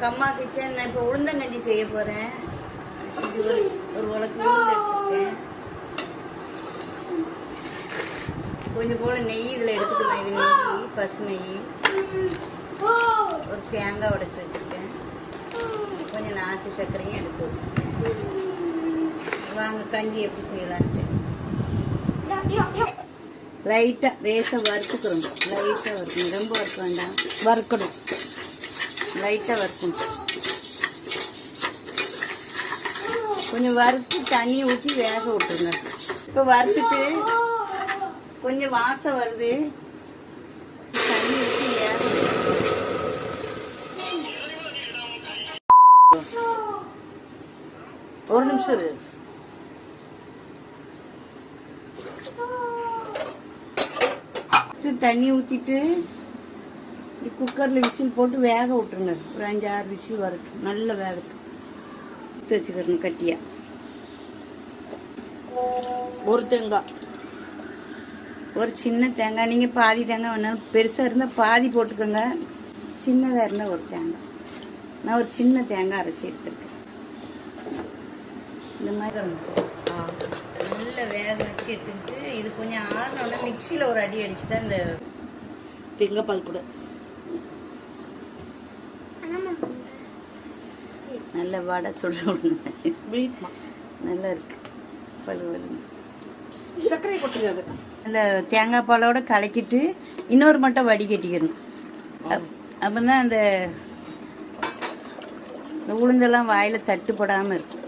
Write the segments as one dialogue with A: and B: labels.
A: கம்மா kitchen. நான் இப்போ உளுந்தங்கஞ்சி செய்ய போகிறேன். இது ஒரு உலக்கு உளுந்து எடுத்துருக்கேன். கொஞ்சம் போல் நெய் இதில் எடுத்துக்கலாம். இது நெய், பசு நெய். ஒரு தேங்காய் உடைச்சி வச்சுருக்கேன். கொஞ்சம் நாட்டு சர்க்கரையும் எடுத்து வச்சுருக்கேன். வாங்க கஞ்சி எப்படி செய்யலான்ட்டு. லைட்டாக லேசாக வறுத்துக்கிறோம். லைட்டாக வறுக்கணும், ரொம்ப வறுக்க வேண்டாம். வறுக்கணும், லைட்டாக வறுக்கணும். கொஞ்சம் வறுத்து தண்ணி ஊற்றி வேக விட்டுருங்க. இப்போ வறுத்துட்டு கொஞ்சம் வாசம் வருது, தண்ணி ஊற்றி வேக ஒரு நிமிஷம் இரு. தண்ணி ஊற்றிட்டு குக்கரில் விசில் போட்டு வேக விட்டுருங்க. ஒரு 5-6 விசில் வரட்டும், நல்ல வேகட்டும். எடுத்து வச்சுக்கிறணும் கட்டியாக. ஒரு தேங்காய், ஒரு சின்ன தேங்காய். நீங்கள் பாதி தேங்காய் வேணாலும், பெருசாக இருந்தால் பாதி போட்டுக்கோங்க, சின்னதாக இருந்தால் ஒரு தேங்காய். நான் ஒரு சின்ன தேங்காய் அரைச்சி எடுத்துருக்கேன். இந்த மாதிரி நல்ல வேக வச்சு எடுத்துக்கிட்டு இது கொஞ்சம் ஆறினோன்னா மிக்சியில் ஒரு அடி அடிச்சுட்டா இந்த தேங்காய் பால் கூட நல்ல வடை சுடுறோம். நல்லா இருக்கு. பல் சர்க்கரை போட்டுக்காது. நல்ல தேங்காய் பாலோட கலக்கிட்டு இன்னொரு மட்டும் வடிகட்டிக்கணும். அப்போ தான் அந்த உளுந்தெல்லாம் வாயில் தட்டுப்படாமல் இருக்கும்.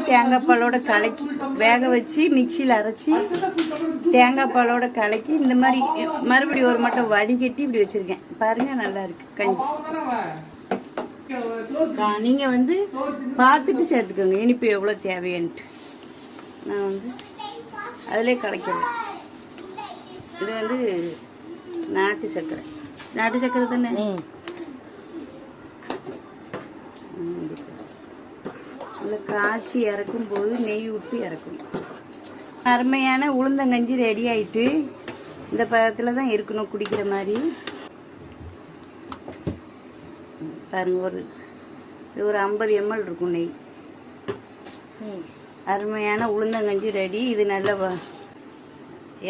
A: தேங்காய் பாலோட கலக்கி வேக வச்சு மிக்சியில் அரைச்சி தேங்காய் பாலோட கலக்கி இந்த மாதிரி மறுபடியும் ஒரு மட்டும் வடிகட்டி இப்படி வச்சிருக்கேன். பாருங்க, நல்லா இருக்கு கஞ்சி. நீங்க வந்து பார்த்துட்டு சேர்த்துக்கோங்க இனிப்பு எவ்வளோ தேவையான்ட்டு. நான் வந்து அதிலே கலக்கிறேன். இது வந்து நாட்டு சர்க்கரை. நாட்டு சர்க்கரை தானே. நல்லா காய்ச்சி இறக்கும் போது நெய் விட்டு இறக்கணும். அருமையான உளுந்தங்கஞ்சி ரெடி ஆயிட்டு இந்த பழத்தில் தான் இருக்கணும், குடிக்கிற மாதிரி. பாருங்க, ஒரு 50 ml இருக்கும் நெய். அருமையான உளுந்தங்கஞ்சி ரெடி. இது நல்லா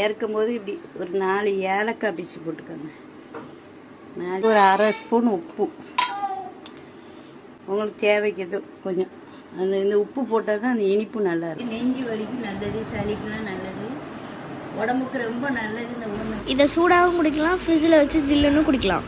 A: இறக்கும் போது இப்படி ஒரு 4 ஏலக்காய் பிச்சு போட்டுக்கோங்க. ஒரு 1/2 ஸ்பூன் உப்பு, உங்களுக்கு தேவைக்குது கொஞ்சம். இந்த உப்பு போட்டால் தான் அந்த இனிப்பு நல்லா இருக்கும். நெஞ்சு வலிக்கு நல்லது, சளிக்குலாம் நல்லது, உடம்புக்கு ரொம்ப நல்லது இந்த உளுந்து.
B: இதை சூடாகவும் குடிக்கலாம், ஃப்ரிட்ஜில் வச்சு ஜில்லுன்னு குடிக்கலாம்.